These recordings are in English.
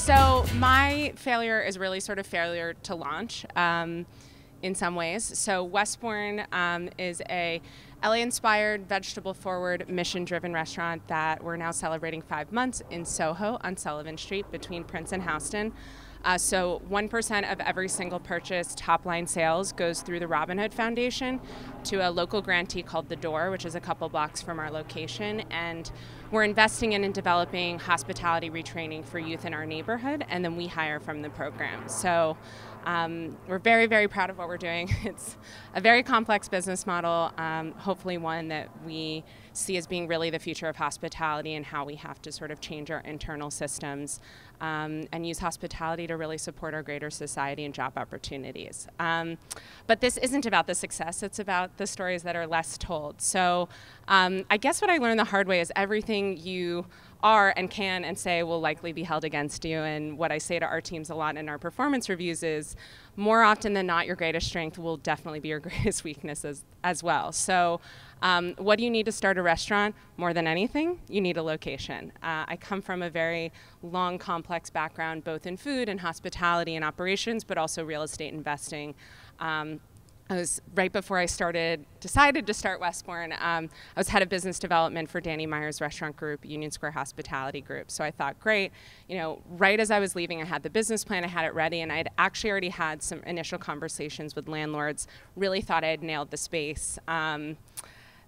So my failure is really sort of failure to launch in some ways. So Westbourne is a LA-inspired, vegetable-forward, mission-driven restaurant that we're now celebrating 5 months in SoHo on Sullivan Street between Prince and Houston. So 1% of every single purchase top-line sales goes through the Robin Hood Foundation to a local grantee called The Door, which is a couple blocks from our location. And we're investing in and developing hospitality retraining for youth in our neighborhood, and then we hire from the program. So we're very, very proud of what we're doing. It's a very complex business model, hopefully one that we see as being really the future of hospitality and how we have to sort of change our internal systems and use hospitality to really support our greater society and job opportunities. But this isn't about the success, it's about the stories that are less told. So I guess what I learned the hard way is everything you are and can and say will likely be held against you. And what I say to our teams a lot in our performance reviews is more often than not, your greatest strength will definitely be your greatest weakness as well. So what do you need to start a restaurant? More than anything, you need a location. I come from a very long, complex background, both in food and hospitality and operations, but also real estate investing. I was right before I decided to start Westbourne, I was head of business development for Danny Meyer's restaurant group, Union Square Hospitality Group. So I thought, great, right as I was leaving, I had the business plan, I had it ready, and I'd actually already had some initial conversations with landlords, really thought I had nailed the space.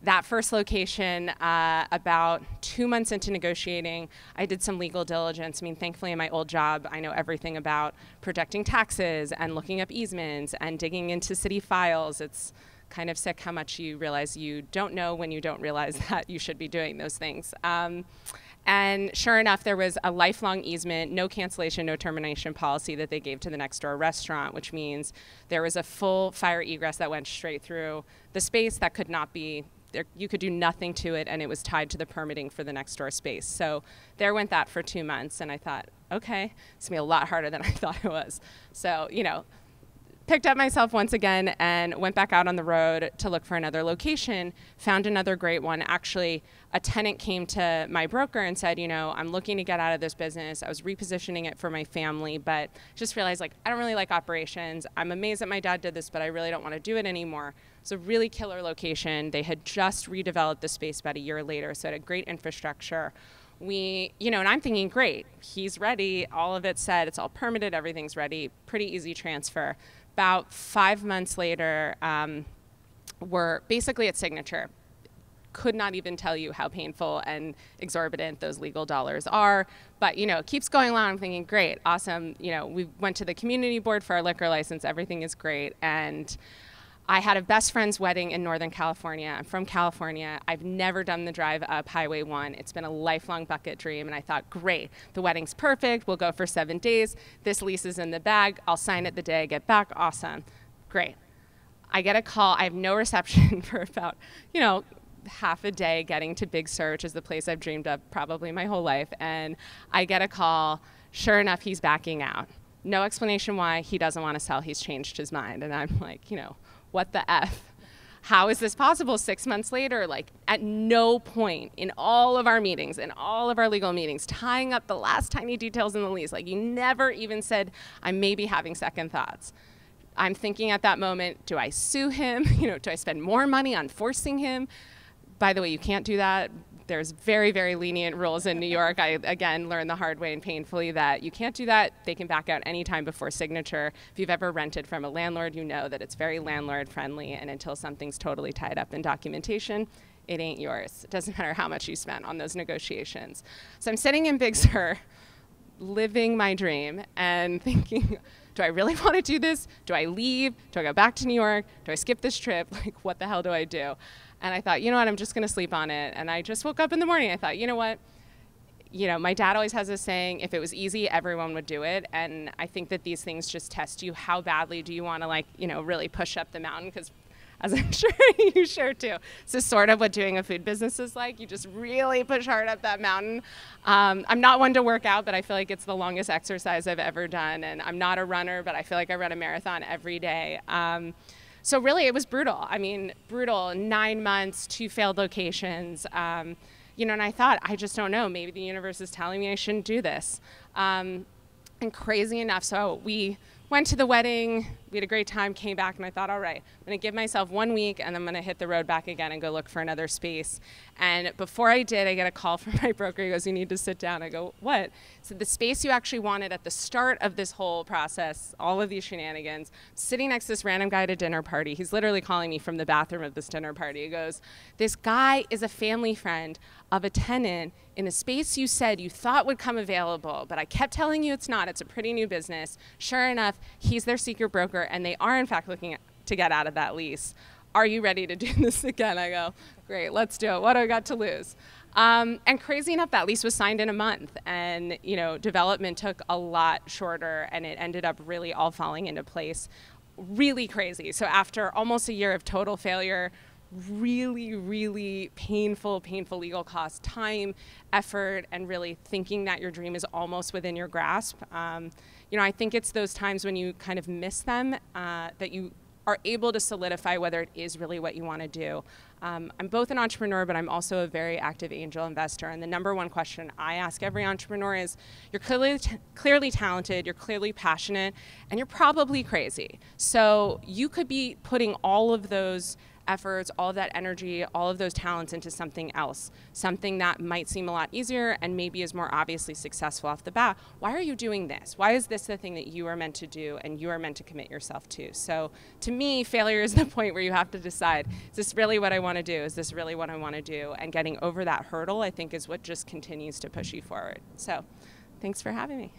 That first location, about 2 months into negotiating, I did some legal diligence. I mean, thankfully in my old job, I know everything about projecting taxes and looking up easements and digging into city files. It's kind of sick how much you realize you don't know when you don't realize that you should be doing those things. And sure enough, there was a lifelong easement, no cancellation, no termination policy that they gave to the next door restaurant, which means there was a full fire egress that went straight through the space that could not be you could do nothing to it, and it was tied to the permitting for the next door space. So there went that for 2 months, and I thought, okay, it's gonna be a lot harder than I thought it was. So, picked up myself once again and went back out on the road to look for another location, found another great one. Actually, a tenant came to my broker and said, I'm looking to get out of this business. I was repositioning it for my family, but just realized, I don't really like operations. I'm amazed that my dad did this, but I really don't want to do it anymore. It's a really killer location. They had just redeveloped the space about a year later, so it had great infrastructure. And I'm thinking, great, he's ready. All of it's set, it's all permitted, everything's ready, pretty easy transfer. About 5 months later, we're basically at signature. Could not even tell you how painful and exorbitant those legal dollars are, but it keeps going along. I'm thinking, great, awesome. We went to the community board for our liquor license. Everything is great, and I had a best friend's wedding in Northern California. I'm from California. I've never done the drive up Highway 1. It's been a lifelong bucket dream, and I thought, great, the wedding's perfect. We'll go for 7 days. This lease is in the bag. I'll sign it the day I get back. Awesome. Great. I get a call. I have no reception for about, half a day getting to Big Sur, which is the place I've dreamed of probably my whole life. And I get a call. Sure enough, he's backing out. No explanation why. He doesn't want to sell. He's changed his mind. And I'm like, what the F? How is this possible 6 months later? At no point in all of our meetings, in all of our legal meetings, tying up the last tiny details in the lease, you never even said, I'm maybe having second thoughts. I'm thinking at that moment, do I sue him? Do I spend more money on forcing him? By the way, you can't do that. There's very, very lenient rules in New York. I, again, learned the hard way and painfully that you can't do that. They can back out anytime before signature. If you've ever rented from a landlord, you know that it's very landlord friendly, and until something's totally tied up in documentation, it ain't yours. It doesn't matter how much you spent on those negotiations. So I'm sitting in Big Sur, living my dream, and thinking, do I really want to do this? Do I leave? Do I go back to New York? Do I skip this trip? What the hell do I do? And I thought, I'm just going to sleep on it. And I just woke up in the morning. I thought, what? My dad always has this saying, if it was easy, everyone would do it. And I think that these things just test you. How badly do you want to, really push up the mountain? Because as I'm sure you share too, this is sort of what doing a food business is like. You just really push hard up that mountain. I'm not one to work out, but I feel like it's the longest exercise I've ever done. And I'm not a runner, but I feel like I run a marathon every day. So really, it was brutal. I mean, brutal. 9 months, 2 failed locations. And I thought, I just don't know. Maybe the universe is telling me I shouldn't do this. And crazy enough, so we went to the wedding, we had a great time, came back, and I thought, all right, I'm gonna give myself 1 week and I'm gonna hit the road back again and go look for another space. And before I did, I get a call from my broker. He goes, you need to sit down. I go, what? So the space you actually wanted at the start of this whole process, all of these shenanigans, sitting next to this random guy at a dinner party. He's literally calling me from the bathroom of this dinner party. He goes, this guy is a family friend of a tenant in a space you said you thought would come available, but I kept telling you it's not. It's a pretty new business. Sure enough, he's their secret broker, and they are in fact looking to get out of that lease. Are you ready to do this again? I go, great, let's do it. What do I got to lose? And crazy enough, that lease was signed in a month, and development took a lot shorter, and it ended up really all falling into place. Really crazy. So after almost a year of total failure, really, really painful legal costs, time, effort, and really thinking that your dream is almost within your grasp. I think it's those times when you kind of miss them that you are able to solidify whether it is really what you want to do. I'm both an entrepreneur, but I'm also a very active angel investor. And the number one question I ask every entrepreneur is, you're clearly talented, you're clearly passionate, and you're probably crazy. So you could be putting all of those efforts, all of that energy, all of those talents into something else, something that might seem a lot easier and maybe is more obviously successful off the bat. Why are you doing this? Why is this the thing that you are meant to do and you are meant to commit yourself to? So to me, failure is the point where you have to decide, is this really what I want to do? Is this really what I want to do? And getting over that hurdle, I think, is what just continues to push you forward. So thanks for having me.